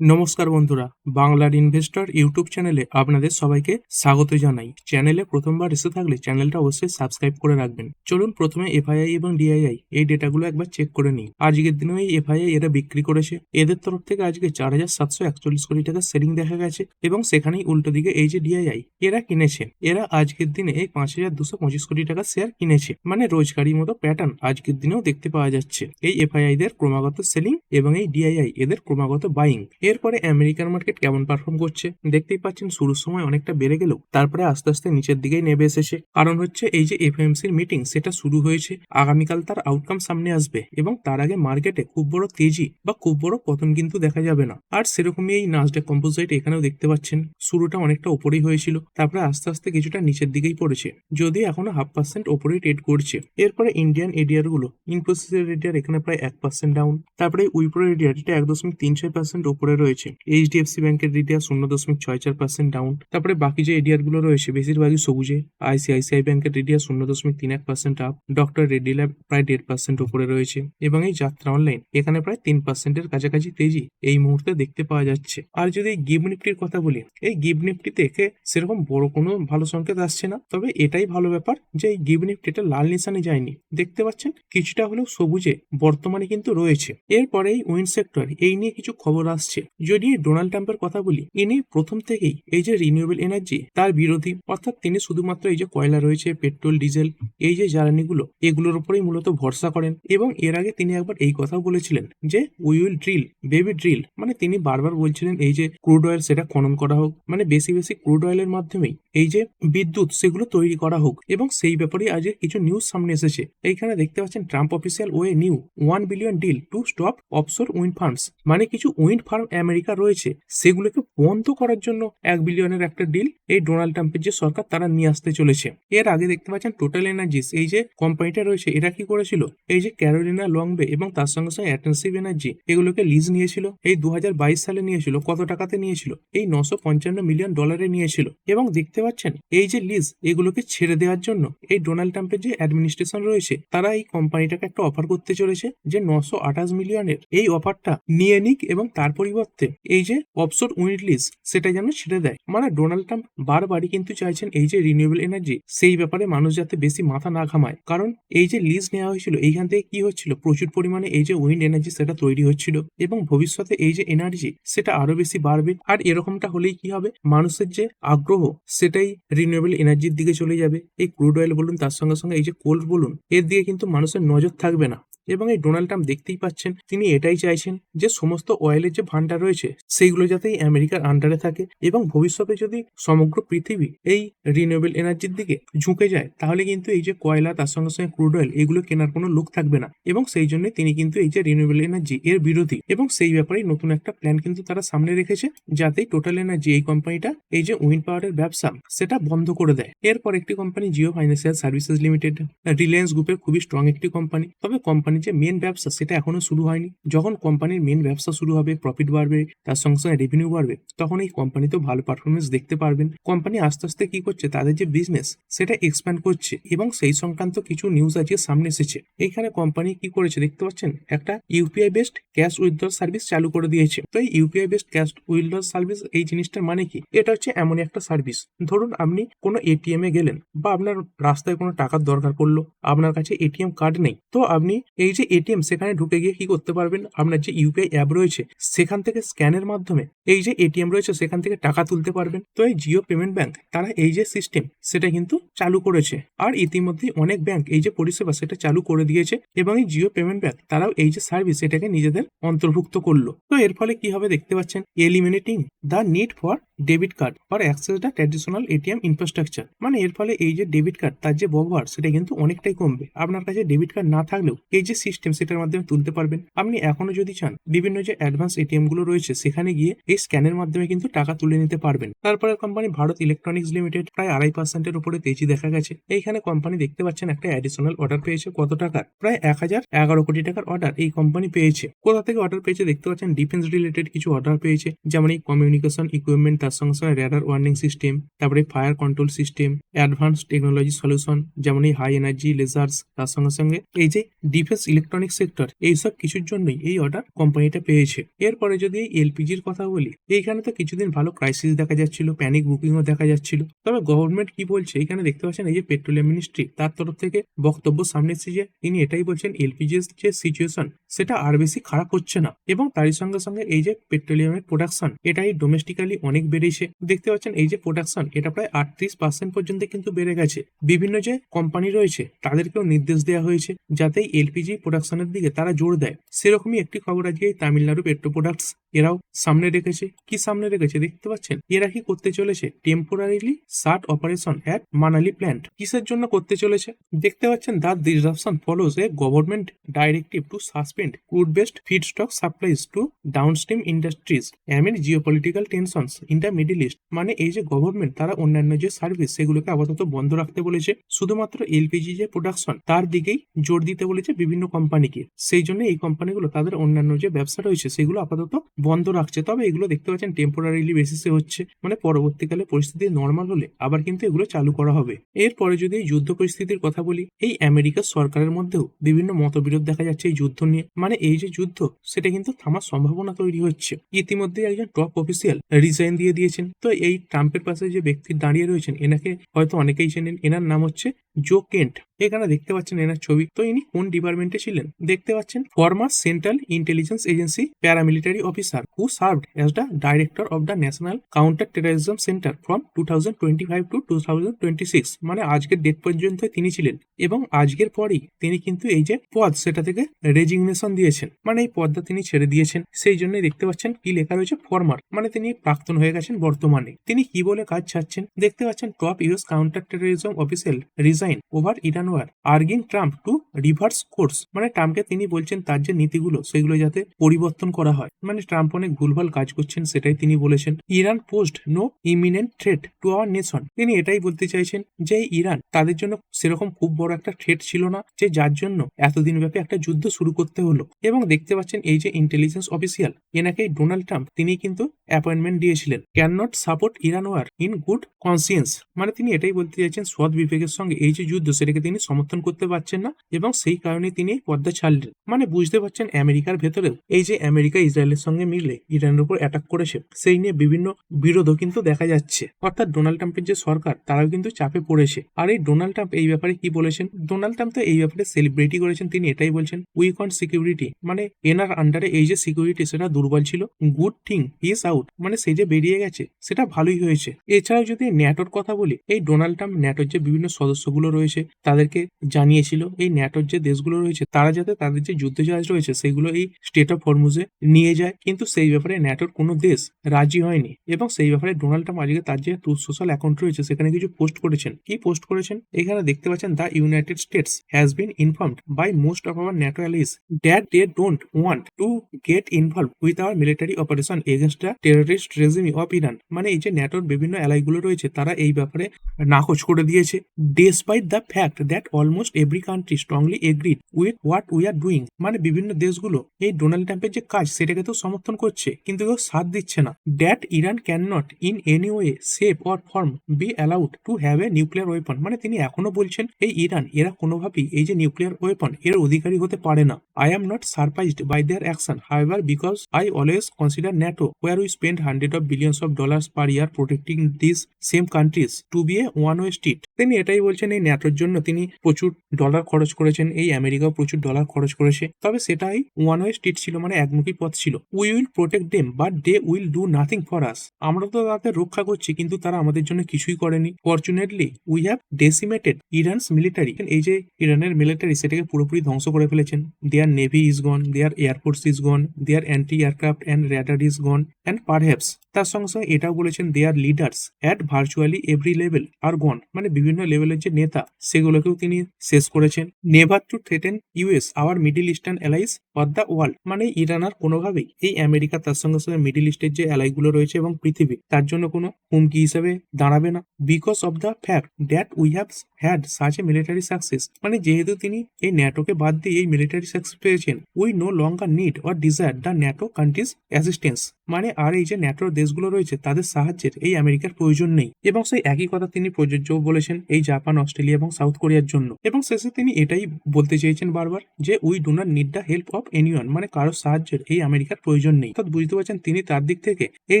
নমস্কার বন্ধুরা, বাংলার ইনভেস্টর ইউটিউব চ্যানেলে আপনাদের সবাইকে স্বাগত জানাই। চ্যানেলে প্রথমবার এসে থাকলে চ্যানেলটা অবশ্যই সাবস্ক্রাইব করে রাখবেন। চলুন প্রথমে এফআইআই এবং ডিআইআই এই ডেটাগুলো একবার চেক করে নিই। আজকের দিনেও এই এফআইআই এরা বিক্রি করেছে। এদের তরফ থেকে আজকে 4,741 কোটি টাকা সেলিং দেখা গেছে এবং সেখানেই উল্টো দিকে এই যে ডিআইআই এরা কিনেছে। এরা আজকের দিনে এই 5,225 কোটি টাকা শেয়ার কিনেছে। মানে রোজগারির মতো প্যাটার্ন আজকের দিনেও দেখতে পাওয়া যাচ্ছে। এই এফআইআই দের ক্রমাগত সেলিং এবং এই ডিআইআই এদের ক্রমাগত বাইং। এরপরে আমেরিকান মার্কেট কেমন পারফর্ম করছে দেখতেই পাচ্ছেন। শুরুর সময় অনেকটা বেড়ে গেলেও তারপরে আস্তে আস্তে নিচের দিকেই নেমে এসেছে। কারণ হচ্ছে এই যে এফএমসির মিটিং সেটা শুরু হয়েছে, আগামীকাল তার আউটকাম সামনে আসবে এবং তার আগে মার্কেটে খুব বড় তেজি বা খুব বড় পতন কিন্তু দেখা যাবে না। আর সেরকমই এই নাসডাক কম্পোজিট এখানেও দেখতে পাচ্ছেন শুরুটা অনেকটা উপরেই হয়েছিল, তারপরে আস্তে আস্তে কিছুটা নিচের দিকেই পড়েছে, যদি এখনো 0.5% ওপরেই ট্রেড করছে। এরপরে ইন্ডিয়ান এডিআর গুলো, ইনফোসিসের এডিআর এখানে প্রায় 1% ডাউন, তারপরে উইপ্রো এডিআর এটা 1.36% ওপরে রয়েছে। এইচডিএফসি ব্যাংকের এডিআর 0.64% ডাউন। তারপরে বাকি যে এডিআর গুলো রয়েছে বেশিরভাগই সবুজে। আইসিআইসিআই ব্যাংকের ADR 0.31% up, doctor Reddy lab প্রায় 1.5% উপরে রয়েছে এবং এই যাত্রা অনলাইন এখানে প্রায় 3%-এর কাছাকাছি তেজি এই মুহূর্তে দেখতে পাওয়া যাচ্ছে। আর যদি এই গিভ নিফটির কথা বলি, এই গিভ নিফটি থেকে সেরকম বড় কোনো ভালো সংকেত আসছে না, তবে এটাই ভালো ব্যাপার যে এই গিভ নিফটি এটা লাল নিশানে যায়নি, দেখতে পাচ্ছেন কিছুটা হলেও সবুজে বর্তমানে কিন্তু রয়েছে। এরপরে এই উইন্ড সেক্টর এই নিয়ে কিছু খবর আসছে। যদি ডোনাল্ড ট্রাম্পের কথা বলি, ইনি প্রথম থেকেই এই যে রিনিউয়েবল এনার্জি তার বিরোধী, অর্থাৎ তিনি শুধুমাত্র এই যে কয়লা রয়েছে, পেট্রোল, ডিজেল, এই যে জ্বালানিগুলো এগুলোর উপরেই মূলত ভরসা করেন। এবং এর আগে তিনি একবার এই কথাও বলেছিলেন যে we will drill baby drill, মানে তিনি বারবার বলছিলেন এই যে ক্রুড অয়েল সেটা খনন করা হোক, মানে বেশি বেশি ক্রুড অয়েলের মাধ্যমেই এই যে বিদ্যুৎ সেগুলো তৈরি করা হোক। এবং সেই ব্যাপারে আজকে কিছু নিউজ সামনে এসেছে। এইখানে দেখতে পাচ্ছেন Trump official weigh new 1 billion deal to stop offshore wind farms, মানে কিছু উইন্ড ফার্ম আমেরিকা রয়েছে সেগুলোকে বন্ধ করার জন্য 1 বিলিয়নের একটা ডিল এই ডোনাল্ড ট্রাম্পের যে সরকার তারা নিয়ে আসতে চলেছে। এর আগে দেখতে পাচ্ছেন টোটাল এনার্জিস এই যে কোম্পানিটা রয়েছে এরা কি করেছিল, এই যে ক্যারোলিনা লংবে এবং তার সঙ্গে সঙ্গে অ্যাটেন্সিভ এনার্জি এগুলোকে লিজ নিয়েছিল। এই 2022 সালে নিয়েছিল। কত টাকাতে নিয়েছিল? এই $955 মিলিয়ন নিয়েছিল। এবং দেখতে পাচ্ছেন এই যে লিজ এগুলোকে ছেড়ে দেওয়ার জন্য এই ডোনাল্ড ট্রাম্পের যে অ্যাডমিনিস্ট্রেশন রয়েছে তারা এই কোম্পানিটাকে একটা অফার করতে চলেছে যে 928 মিলিয়নের এই অফারটা নিয়ে নিক এবং তার পরিবর্তে এই যে অফশোর উইন্ড লিজ সেটা যেন ছেড়ে দেয়। মানে ডোনাল্ড ট্রাম্প বারবারই কিন্তু চাইছেন এই যে রিনিউয়েবল এনার্জি সেই ব্যাপারে মানুষ যাতে বেশি মাথা না ঘামায়। কারণ এই যে লিজ নেওয়া হয়েছিল এইখান থেকে কি হচ্ছিল, প্রচুর পরিমাণে এই যে উইন্ড এনার্জি সেটা তৈরি হচ্ছিল এবং ভবিষ্যতে এই যে এনার্জি সেটা আরো বেশি বাড়বে। আর এরকমটা হলেই কি হবে, মানুষের যে আগ্রহ সেটাই রিনিউয়েবল এনার্জির দিকে চলে যাবে। এই ক্রুড অয়েল বলুন, তার সঙ্গে সঙ্গে এই যে কোল বলুন, এর দিকে কিন্তু মানুষের নজর থাকবে না। এবং এই ডোনাল্ড ট্রাম্প দেখতেই পাচ্ছেন তিনি এটাই চাইছেন যে সমস্ত অয়েলের যে ভান্ডার রয়েছে সেইগুলো যাতে আমেরিকার আন্ডারে থাকে এবং ভবিষ্যতে যদি সমগ্র পৃথিবী এই রিনিউয়েবল এনার্জির দিকে ঝুঁকে যায় তাহলে কিন্তু এই যে কয়লা তার সঙ্গে সঙ্গে ক্রুড অয়েল এগুলো কেনার কোনো লোক থাকবে না। এবং সেই জন্য তিনি কিন্তু এই যে রিনিউয়েবল এনার্জি এর বিরোধী এবং সেই ব্যাপারে নতুন একটা প্ল্যান কিন্তু তারা সামনে রেখেছে যাতে টোটাল এনার্জি এই কোম্পানিটা এই যে উইন্ড পাওয়ারের ব্যবসা সেটা বন্ধ করে দেয়। এরপর একটি company Jio financial services limited, Reliance গ্রুপের খুবই স্ট্রং একটি কোম্পানি, তবে কোম্পানির যে মেন ব্যবসা সেটা এখনো শুরু হয়নি। যখন কোম্পানির মেন ব্যবসা শুরু হবে, প্রফিট বাড়বে, তার সঙ্গে সঙ্গে রেভিনিউ বাড়বে, তখন এই কোম্পানিতেও ভালো পারফরমেন্স দেখতে পারবেন। কোম্পানি আস্তে আস্তে কি করছে, তাদের যে বিজনেস সেটা এক্সপ্যান্ড করছে এবং সেই সংক্রান্ত কিছু নিউজ আজকে সামনে এসেছে। এইখানে কোম্পানি কি করেছে দেখতে পাচ্ছেন, একটা UPI based cash withdraw service চালু করে দিয়েছে। তো এই UPI based cash withdraw service এই জিনিসটার মানে কি, এটা হচ্ছে এমন একটা সার্ভিস, ধরুন আপনি কোনো এটিএম এ গেলেন বা আপনার রাস্তায় কোনো টাকার দরকার পড়লো, আপনার কাছে এটিএম কার্ড নেই, তো আপনি এই যে এটিএম সেখানে ঢুকে গিয়ে কি করতে পারবেন, আপনার যে ইউপিআই অ্যাপ রয়েছে সেখান থেকে স্ক্যানের মাধ্যমে এই যে এটিএম রয়েছে সেখান থেকে টাকা তুলতে পারবেন। তো এই জিও পেমেন্ট ব্যাংক তারা এই যে সিস্টেম সেটা কিন্তু চালু করেছে। আর ইতিমধ্যে অনেক ব্যাংক এই যে পরিষেবা সেটা চালু করে দিয়েছে এবং এই জিও পেমেন্ট ব্যাংক তারাও এই যে সার্ভিস এটাকে নিজেদের অন্তর্ভুক্ত করলো। তো এর ফলে কি হবে দেখতে পাচ্ছেন, eliminating the need for debit card for access the traditional ATM infrastructure. মানে এর ফলে এই যে ডেবিট কার্ড তার যে ব্যবহার সেটা কিন্তু অনেকটাই কমবে। আপনার কাছে ডেবিট কার্ড না থাকলেও এই যে সিস্টেম সেটার মাধ্যমে তুলতে পারবেন। আপনি এখনো যদি চান বিভিন্ন যে অ্যাডভান্স এটিএম গুলো রয়েছে সেখানে গিয়ে এই স্ক্যানের মাধ্যমে কিন্তু টাকা তুলে নিতে পারবেন। তারপরে কোম্পানি ভারত ইলেকট্রনিক্স লিমিটেড প্রায় 2.5% উপরে তেজি দেখা গেছে। এইখানে কোম্পানি দেখতে পাচ্ছেন একটা অ্যাডিশনাল অর্ডার পেয়েছে কত টাকার, প্রায় 1011 কোটি টাকার অর্ডার এই কোম্পানি পেয়েছে। কোথা থেকে অর্ডার পেয়েছে দেখতে পাচ্ছেন, ডিফেন্স রিলেটেড কিছু অর্ডার পেয়েছে, যেমন এই কমিউনিকেশন ইকুইপমেন্ট, তার সঙ্গে সঙ্গে রেডার ওয়ার্নিং সিস্টেম, তারপরে fire control system, advance technology solution যেমন এই হাই এনার্জি লেজার্স, তার সঙ্গে সঙ্গে এই যে ডিফেন্স ইলেকট্রনিক সেক্টর, এইসব কিছুর জন্যই এই অর্ডার কোম্পানিটা পেয়েছে। এরপরে যদি এই এলপিজির কথা বলি, এইখানে তো কিছুদিন ভালো ক্রাইসিস দেখা যাচ্ছিল, প্যানিক বুকিংও দেখা যাচ্ছিল। তবে গভর্নমেন্ট কি বলছে এখানে দেখতে পাচ্ছেন, এই যে পেট্রোলিয়াম মিনিস্ট্রি তার তরফ থেকে বক্তব্য সামনে এসেছে যে তিনি এটাই বলছেন এলপিজির যে সিচুয়েশন সেটা আর বেশি খারাপ হচ্ছে না, এবং তারই সঙ্গে সঙ্গে এই যে পেট্রোলিয়ামের প্রোডাকশন এটাই ডোমেস্টিক্যালি অনেক বেড়েছে। দেখতে পাচ্ছেন এই যে প্রোডাকশন এটা প্রায় 38% পর্যন্ত কিন্তু বেড়ে গেছে। বিভিন্ন যে কোম্পানি রয়েছে তাদেরকেও নির্দেশ দেওয়া হয়েছে যাতে এলপিজি প্রোডাকশনের দিকে তারা জোর দেয়। সেরকমই একটি খবর আজকে এই তামিলনাড়ু পেট্রো প্রোডাক্টস এরাও সামনে রেখেছে। কি সামনে রেখেছে দেখতে পাচ্ছেন, এরা কি করতে চলেছে, temporarily shut operation at Manali plant. কিসের জন্য করতে চলেছে দেখতে পাচ্ছেন, the disruption follows a government directive to suspend crude based feedstock supplies to downstream industries amid geopolitical tensions in the Middle East. মানে এই যে গভর্নমেন্ট তারা অন্যান্য যে সার্ভিস সেগুলোকে আপাতত বন্ধ রাখতে বলেছে, শুধুমাত্র এলপিজি যে প্রোডাকশন তার দিকেই জোর দিতে বলেছে বিভিন্ন কোম্পানিকে। সেই জন্য এই কোম্পানিগুলো তাদের অন্যান্য যে ব্যবসা রয়েছে সেগুলো আপাতত বন্ধ রাখছে। তবে এগুলো দেখতে পাচ্ছেন টেম্পোরারিলি বেসিসে হচ্ছে, মানে পরবর্তীকালে পরিস্থিতি নর্মাল হলে আবার কিন্তু এগুলো চালু করা হবে। এরপরে যদি এই যুদ্ধ পরিস্থিতির কথা বলি, এই আমেরিকার সরকারের মধ্যেও বিভিন্ন মতবিরোধ দেখা যাচ্ছে এই যুদ্ধ নিয়ে। মানে এই যে যুদ্ধ সেটা কিন্তু থামার সম্ভাবনা তৈরি হচ্ছে। ইতিমধ্যে একজন টপ অফিসিয়াল রিজাইন দিয়ে দিয়েছেন। তো এই ট্রাম্পের পাশে যে ব্যক্তি দাঁড়িয়ে রয়েছেন এনাকে হয়তো অনেকেই চেনেন, এনার নাম হচ্ছে জো কেন্ট। এখানে দেখতে পাচ্ছেন এনার ছবি। তো ইনি কোন ডিপার্টমেন্টে ছিলেন দেখতে পাচ্ছেন, former Central Intelligence Agency paramilitary officer who served as the director of the National Counter Terrorism Center from 2025 to 2026। মানে আজকের ডেট পর্যন্ত তিনি ছিলেন, এবং আজকের পরেই তিনি কিন্তু এই যে পদ সেটা থেকে রেজিগনেশন দিয়েছেন, মানে এই পদটা তিনি ছেড়ে দিয়েছেন। সেই জন্যই দেখতে পাচ্ছেন কি লেখা রয়েছে ফরমার, মানে তিনি প্রাক্তন হয়ে গেছেন বর্তমানে। তিনি কি বলে কাজ ছাড়ছেন দেখতে পাচ্ছেন, top US counter terrorism official resign over Iran war arguing Trump to reverse course. মানে ট্রাম্পকে তিনি বলছেন তার যে নীতিগুলো সেগুলো যাতে পরিবর্তন করা হয়। মানে ট্রাম্প অনেক ভুলভাল কাজ করছেন সেটাই তিনি বলেছেন। Iran posed no imminent threat to our nation. তিনি এটাই বলতে চাইছেন যে ইরান তাদের জন্য সেরকম খুব বড় একটা থ্রেট ছিল না, যে যার জন্য এতদিন ব্যাপী একটা যুদ্ধ শুরু করতে হলো। এবং দেখতে পাচ্ছেন এই যে ইন্টেলিজেন্স অফিসিয়াল এনাকে ডোনাল্ড ট্রাম্প তিনি কিন্তু অ্যাপয়েন্টমেন্ট দিয়েছিলেন। Can not support Iran war in good conscience. মানে তিনি এটাই বলতে চাইছেন সৎ বিবেকের সঙ্গে এই যে যুদ্ধ সেটাকে তিনি সমর্থন করতে পারছেন না, এবং সেই কারণে তিনি পদ্মা ছাড়লেন। মানে বুঝতে পারছেন আমেরিকার ভেতরেও এই যে আমেরিকা ইসরায়েলের সঙ্গে মিলে ইরানের উপর অ্যাটাক করেছে সেই নিয়ে বিভিন্ন বিরোধও কিন্তু দেখা যাচ্ছে। অর্থাৎ ডোনাল্ড ট্রাম্পের যে সরকার তারাও কিন্তু চাপে পড়েছে। আর এই ডোনাল্ড ট্রাম্প এই ব্যাপারে কি বলেছেন, ডোনাল্ড ট্রাম্প তো এই ব্যাপারে সেলিব্রিটি করেছেন। তিনি এটাই বলছেন, উই ওয়ান্ট সিকিউরিটি। মানে এনার আন্ডারে এই যে সিকিউরিটি সেটা দুর্বল ছিল, গুড থিং ইজ আউট। মানে সে যে বেরিয়ে গেছে সেটা ভালোই হয়েছে। এছাড়াও যদি ন্যাটোর কথা বলি, এই ডোনাল্ড ট্রাম্প ন্যাটোর যে বিভিন্ন সদস্যগুলো রয়েছে তাদেরকে জানিয়েছিল এই ন্যাটোর যে দেশগুলো রয়েছে তারা যাতে তাদের যে যুদ্ধজাহাজ রয়েছে সেগুলো এই স্টেট অফ হরমুজে নিয়ে যায়, কিন্তু সেই ব্যাপারে ন্যাটোর কোনো দেশ রাজি হয়নি। এবং সেই ব্যাপারে ডোনাল্ড ট্রাম্প আজকে তার যে ট্রুথ সোশ্যাল অ্যাকাউন্ট রয়েছে সেখানে কিছু পোস্ট করেছেন। কি পোস্ট করেছেন এখানে দেখতে পাচ্ছেন, the United States has been informed by most of our NATO allies that they don't want to get involved with our military operation against the terrorist regime of Iran. মানে এই যে ন্যাটোর বিভিন্ন অ্যালাইগুলো রয়েছে তারা এই ব্যাপারে নাকচ করে দিয়েছে। Despite the fact that almost every country strongly agreed with what we are doing. মানে বিভিন্ন দেশগুলো এই ডোনাল্ড ট্রাম্পের যে কাজ সেটাকে তো সমর্থন করছে কিন্তু কেউ সাথ দিচ্ছে না। That Iran can not in any way shape or form be allowed to have a nuclear weapon. মানে তিনি এখনো বলছেন এই ইরান এরা কোনোভাবেই এই যে নিউক্লিয়ার ওয়েপন এর অধিকারী হতে পারে না। I am not surprised by their action however because I always consider NATO where we spend hundred of billions of dollars per year protecting this same countries to be a one way street. তিনি এটাই বলছেন এই ন্যাটোর জন্য তিনি প্রচুর dollar খরচ করেছেন, এই আমেরিকাও প্রচুর ডলার খরচ করেছে, তবে সেটাই ওয়ান ওয়ে স্ট্রিট ছিল, মানে একমুখী পথ ছিল। We will protect them but they will do nothing for us. আমরা তো তাদের রক্ষা করছি কিন্তু তারা আমাদের জন্য কিছুই করেনি। Fortunately we have decimated Iran's military. এই যে ইরানের মিলিটারি সেটাকে পুরোপুরি ধ্বংস করে ফেলেছেন। Their navy is gone, their air force is gone, their anti aircraft and radar is gone and perhaps. তার সঙ্গে সঙ্গে এটাও বলেছেন their leaders at virtually every level are gone. মানে বিভিন্ন লেভেলের যে নেতা সেগুলোকেও তিনি শেষ করেছেন। Never to threaten US our Middle Eastern allies of the world. মানে ইরান আর কোনোভাবেই এই আমেরিকা তার সঙ্গে সঙ্গে মিডিল ইস্টের যে অ্যালাইগুলো রয়েছে এবং পৃথিবী তার জন্য কোনো হুমকি হিসেবে দাঁড়াবে না। Because of the fact that we have had such a military success. মানে যেহেতু তিনি এই ন্যাটোকে বাদ দিয়ে এই মিলিটারি সাকসেস পেয়েছেন, we no longer need or desire the NATO countries assistance. মানে আর এই যে ন্যাটোর দেশগুলো রয়েছে তাদের সাহায্যের এই আমেরিকার প্রয়োজন নেই। এবং সেই একই কথা তিনি প্রযোজ্য বলেছেন এই জাপান, অস্ট্রেলিয়া এবং সাউথ কোরিয়ার জন্য। এবং শেষে তিনি এটাই বলতে চেয়েছেন বারবার যে we do not need the help of anyone, মানে কারোর সাহায্যের এই আমেরিকার প্রয়োজন নেই। অর্থাৎ বুঝতে পারছেন তিনি তার দিক থেকে এই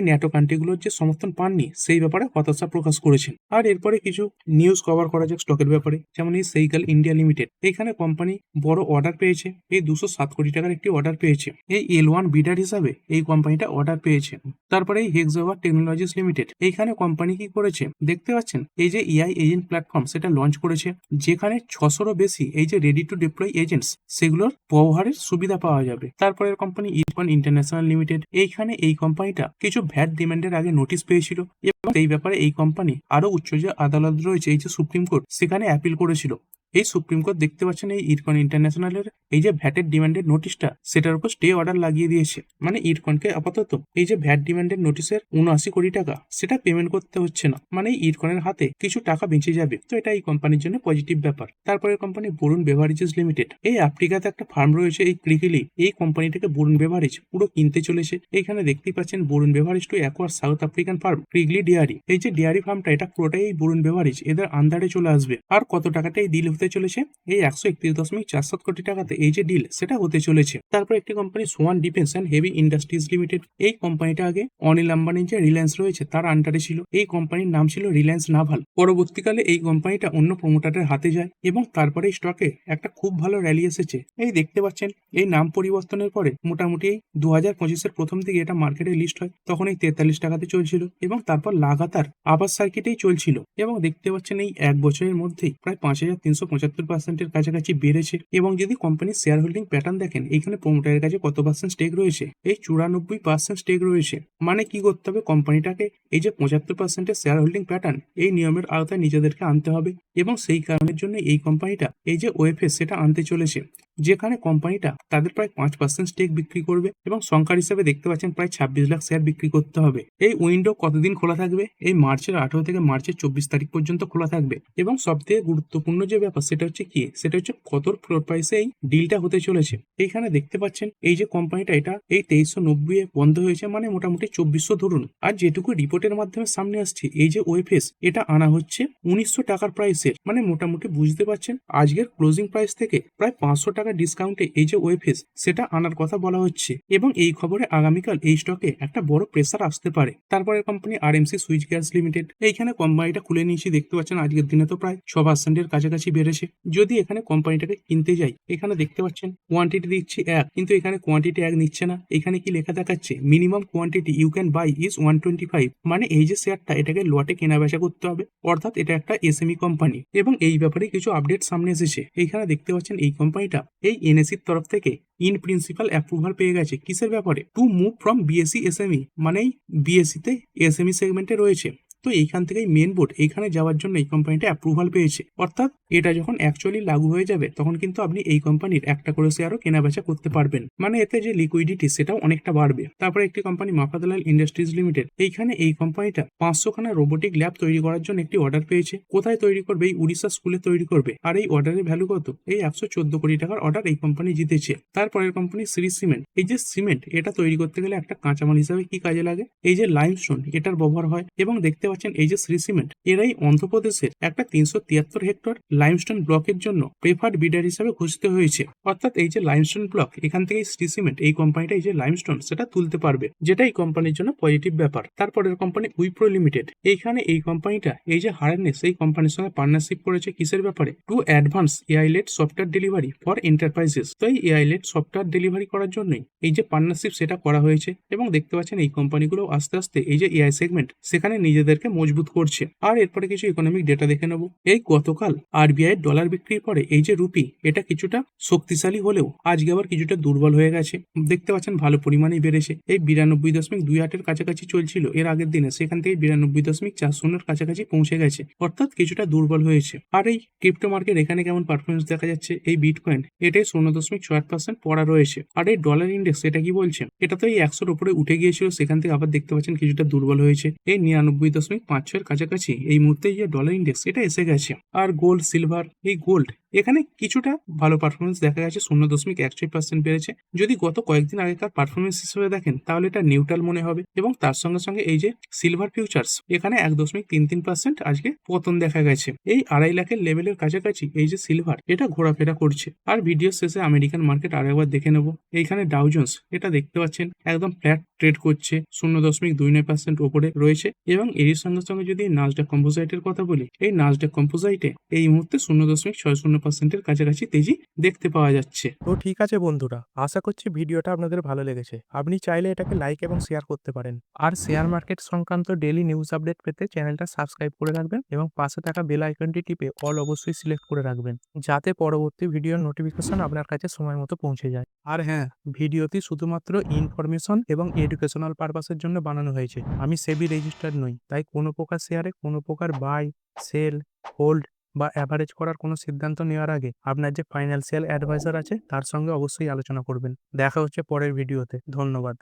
ন্যাটো কান্ট্রিগুলোর যে সমর্থন পাননি সেই ব্যাপারে হতাশা প্রকাশ করেছেন। আর এরপরে কিছু নিউজ কভার করা যাক স্টকের ব্যাপারে, যেমন এই সেইকাল ইন্ডিয়া লিমিটেড, এইখানে কোম্পানি বড় অর্ডার পেয়েছে, এই 207 কোটি টাকার একটি অর্ডার পেয়েছে। এই L1 বিডার হিসাবে এই কোম্পানিটা অর্ডার পেয়েছে। তারপরে এই হেক্সাওয়ার টেকনোলজিস লিমিটেড, এইখানে কোম্পানি কি করেছে দেখতে পাচ্ছেন, এই যে এআই এজেন্ট প্ল্যাটফর্ম সেটা লঞ্চ করেছে, যেখানে 600-রও বেশি এই যে রেডি টু ডিপ্লয় এজেন্টস সেগুলোর ব্যবহারের সুবিধা পাওয়া যাবে। তারপরে কোম্পানি ইরফান ইন্টারন্যাশনাল লিমিটেড, এইখানে এই কোম্পানিটা কিছু ভ্যাট ডিমান্ডের আগে নোটিশ পেয়েছিল এবং এই ব্যাপারে এই কোম্পানি আরো উচ্চ যে আদালত রয়েছে এই যে সুপ্রিম কোর্ট, সেখানে অ্যাপিল করেছিল। এই সুপ্রিম কোর্ট দেখতে পাচ্ছেন এই ইরকন ইন্টারন্যাশনালের এই যে ভ্যাটের ডিমান্ডের নোটিশটা সেটার উপর স্টে অর্ডার লাগিয়ে দিয়েছে, মানে ইরকনকে আপাতত এই যে ভ্যাট ডিমান্ডের নোটিশের 79 কোটি টাকা সেটা পেমেন্ট করতে হচ্ছে না, মানে ইরকনের হাতে কিছু টাকা বেঁচে যাবে। তো এটা এই কোম্পানির জন্য পজিটিভ ব্যাপার। তারপরে কোম্পানি বরুণ বেভারেজেস লিমিটেড, এই আফ্রিকাতে একটা ফার্ম রয়েছে এই ক্রিকিলি, এই কোম্পানিটাকে বরুণ বেভারেজ পুরো কিনতে চলেছে। এইখানে দেখতেই পাচ্ছেন Varun beverage to acquire South African firm Crickley dairy, এই যে ডেয়ারি ফার্মটা এটা পুরোটাই এই বরুণ বেভারেজ এদের আন্ডারে চলে আসবে। আর কত টাকাটা এই ডিল হতে চলেছে, এই 131.47 কোটি টাকাতে এই যে ডিল সেটা হতে চলেছে। তারপর একটি company Swan defence and heavy industries limited, এই কোম্পানিটা আগে অনিল আম্বানির যে রিলায়েন্স রয়েছে তার আন্ডারে ছিল। এই কোম্পানির নাম ছিল রিলায়েন্স নাভাল। পরবর্তীকালে এই কোম্পানিটা অন্য প্রমোটারের হাতে যায় এবং তারপরে স্টকে একটা খুব ভালো র্যালি এসেছে। এই দেখতে পাচ্ছেন এই নাম পরিবর্তনের পরে মোটামুটি এই 2025-এর প্রথম দিকে এটা মার্কেটে লিস্ট হয়, তখন এই 43 টাকাতে চলছিল এবং তারপর লাগাতার আবার সার্কিটেই চলছিল এবং দেখতে পাচ্ছেন এই এক বছরের মধ্যেই প্রায় 5375% কাছাকাছি বেড়েছে। এবং যদি কোম্পানির শেয়ার হোল্ডিং প্যাটার্ন দেখেন, এখানে প্রমোটারের কাছে কত পার্সেন্ট স্টেক রয়েছে, এই 94% স্টেক রয়েছে। মানে কি করতে হবে, কোম্পানিটাকে এই যে 75%-এর শেয়ার হোল্ডিং প্যাটার্ন এই নিয়মের আওতায় নিজেদেরকে আনতে হবে এবং সেই কারণের জন্য এই কোম্পানিটা এই যে ওএফএস সেটা আনতে চলেছে, যেখানে কোম্পানিটা তাদের প্রায় 5% স্টেক বিক্রি করবে এবং সংখ্যার হিসেবে দেখতে পাচ্ছেন প্রায় 26 লাখ শেয়ার বিক্রি করতে হবে। এই উইন্ডো কতদিন খোলা থাকবে, এই মার্চের 18 থেকে মার্চের 24 তারিখ পর্যন্ত খোলা থাকবে। এবং সব থেকে গুরুত্বপূর্ণ যে ব্যাপার সেটা হচ্ছে কি, সেটা হচ্ছে কত ফ্লোর প্রাইসে এই ডিলটা হতে চলেছে। এইখানে দেখতে পাচ্ছেন এই যে কোম্পানিটা এটা এই 2390 এ বন্ধ হয়েছে, মানে মোটামুটি 2400 ধরুন। আর যেটুকু রিপোর্টের মাধ্যমে সামনে আসছে এই যে ওএফএস এটা আনা হচ্ছে 1900 টাকার প্রাইসের, মানে মোটামুটি বুঝতে পারছেন আজকের ক্লোজিং প্রাইস থেকে প্রায় 500 টাকা ডিসকাউন্টে এই যে ওএফএস সেটা আনার কথা বলা হচ্ছে এবং এই খবরে আগামীকাল এই স্টকে একটা বড় প্রেসার আসতে পারে। তারপরে company RMC switch gas limited, এইখানে কোম্পানিটা খুলে নিয়েছি, দেখতে পাচ্ছেন আজকের দিনে তো প্রায় 6%-এর কাছাকাছি বেড়েছে। যদি এখানে কোম্পানিটাকে কিনতে যাই, এখানে দেখতে পাচ্ছেন কোয়ান্টিটি দিচ্ছি 1, কিন্তু এখানে কোয়ান্টিটি 1 নিচ্ছে না, এখানে কি লেখা দেখাচ্ছে minimum quantity you can buy is 125, মানে এই যে শেয়ারটা এটাকে লটে কেনা বেচা করতে হবে, অর্থাৎ এটা একটা এসএমই কোম্পানি। এবং এই ব্যাপারে কিছু আপডেট সামনে এসেছে, এইখানে দেখতে পাচ্ছেন এই কোম্পানিটা এই এনএসির তরফ থেকে ইন প্রিন্সিপাল অ্যাপ্রুভাল পেয়ে গেছে। কিসের ব্যাপারে, to move from BSc SME, মানে এই বিএসসি তে এসএমই সেগমেন্টে রয়েছে। তো এইখান থেকেই মেন বোর্ড এইখানে যাওয়ার জন্য এই কোম্পানিটা অ্যাপ্রুভাল পেয়েছে, অর্থাৎ এটা যখন অ্যাকচুয়ালি লাগু হয়ে যাবে তখন কিন্তু আপনি এই কোম্পানির একটা করে শেয়ারও কেনা বেচা করতে পারবেন, মানে এতে যে লিকুইডিটি সেটাও অনেকটা বাড়বে। তারপরে একটি কোম্পানি মাফাদালাল ইন্ডাস্ট্রিজ লিমিটেড, এইখানে এই কোম্পানিটা 500খানা রোবোটিক ল্যাব তৈরি করার জন্য একটি অর্ডার পেয়েছে। কোথায় তৈরি করবে, এই উড়িষ্যা স্কুলে তৈরি করবে। আর এই অর্ডারের ভ্যালু কত, এই 114 কোটি টাকার অর্ডার এই কোম্পানি জিতেছে। তারপরের কোম্পানি শ্রী সিমেন্ট, এই যে সিমেন্ট এটা তৈরি করতে গেলে একটা কাঁচামাল হিসাবে কি কাজে লাগে, এই যে লাইমস্টোন এটার ব্যবহার হয়। এবং দেখতে পাচ্ছেন এই যে শ্রী সিমেন্ট এরাই অন্ধ্রপ্রদেশের একটা 373 হেক্টর লাইমস্টোন ব্লকের জন্য প্রেফার্ড বিডার হিসাবে ঘোষিত হয়েছে। অর্থাৎ এই যে লাইমস্টোন ব্লক এখান থেকে শ্রী সিমেন্ট এই কোম্পানিটা এই যে লাইমস্টোন সেটা তুলতে পারবে, যেটা এই কোম্পানির জন্য পজিটিভ ব্যাপার। তারপরের কোম্পানি উইপ্রো লিমিটেড, এইখানে এই কোম্পানিটা এই যে হার্নেস এই কোম্পানির সঙ্গে পার্টনারশিপ করেছে কিসের ব্যাপারে, to advance AI led software delivery for enterprises. তো এই এআই লেড সফটওয়্যার ডেলিভারি করার জন্যই এই যে পার্টনারশিপ সেটা করা হয়েছে এবং দেখতে পাচ্ছেন এই কোম্পানিগুলো আস্তে আস্তে এই যে এআই সেগমেন্ট সেখানে নিজেদেরকে মজবুত করছে। আর এরপরে কিছু ইকোনমিক ডেটা দেখে নেব। এই গতকাল আরবিআই ডলার বিক্রির পরে এই যে রুপি এটা কিছুটা শক্তিশালী হলেও আজকে আবার কিছুটা দুর্বল হয়ে গেছে। দেখতে পাচ্ছেন ভালো পরিমাণেই বেড়েছে, এই 92.28-এর কাছাকাছি চলছিল এর আগের দিনে, সেখান থেকে 92.40-এর কাছাকাছি পৌঁছে গেছে, অর্থাৎ কিছুটা দুর্বল হয়েছে। আর এই ক্রিপ্টো মার্কেট এখানে কেমন পারফরমেন্স দেখা যাচ্ছে, এই বিটকয়েন এটাই 0.6% পড়া রয়েছে। আর এই ডলার ইন্ডেক্স এটা কি বলছে, এটা তো এই 100-র উপরে উঠে গিয়েছিল, সেখান থেকে আবার দেখতে পাচ্ছেন কিছুটা দুর্বল হয়েছে, এই 99.56-এর কাছাকাছি এই মুহূর্তে যে ডলার ইন্ডেক্স এটা এসে গেছে। আর গোল্ড সিলভার, এই গোল্ড এখানে কিছুটা ভালো পারফরমেন্স দেখা গেছে, 0.16% বেড়েছে। যদি গত কয়েকদিন আগেকার পারফরমেন্স হিসেবে দেখেন তাহলে এটা নিউট্রাল মনে হবে, এবং তার সঙ্গে সঙ্গে এই যে সিলভার ফিউচার্স, এখানে 1.33% আজকে পতন দেখা গেছে। এই 2.5 লাখের লেভেলের কাছাকাছি এই যে সিলভার, এটা ঘোরাফেরা করছে। আর ভিডিও শেষে আমেরিকান মার্কেট আরেকবার দেখে নেব। এইখানে ডাউ জোন্স, এটা দেখতে পাচ্ছেন একদম ফ্ল্যাট ট্রেড করছে, 0.29% ওপরে রয়েছে। এবং এর সঙ্গে সঙ্গে যদি নাসডাক কম্পোজাইটের কথা বলি, এই নাসডাক কম্পোজাইটে এই মুহূর্তে 0.60%-এর কাছাকাছি তেজি দেখতে পাওয়া যাচ্ছে। তো ঠিক আছে বন্ধুরা, আশা করছি ভিডিওটা আপনাদের ভালো লেগেছে। আপনি চাইলে এটাকে লাইক এবং শেয়ার করতে পারেন। আর শেয়ার মার্কেট সংক্রান্ত ডেইলি নিউজ আপডেট পেতে চ্যানেলটা সাবস্ক্রাইব করে রাখবেন এবং পাশে থাকা বেল আইকনটি টিপে অল অবশ্যই সিলেক্ট করে রাখবেন, যাতে পরবর্তী ভিডিওর নোটিফিকেশন আপনার কাছে সময় মতো পৌঁছে যায়। আর হ্যাঁ, ভিডিওটি শুধুমাত্র ইনফরমেশন এবং এডুকেশনাল পারপাসের জন্য বানানো হয়েছে। আমি সেবি রেজিস্টার্ড নই, তাই কোনো প্রকার শেয়ারে কোনো প্রকার বাই, সেল, হোল্ড বা অ্যাভারেজ করার কোনো সিদ্ধান্ত নেওয়ার আগে আপনার যে ফাইন্যান্সিয়াল অ্যাডভাইজার আছে তার সঙ্গে অবশ্যই আলোচনা করবেন। দেখা হচ্ছে পরের ভিডিওতে। ধন্যবাদ।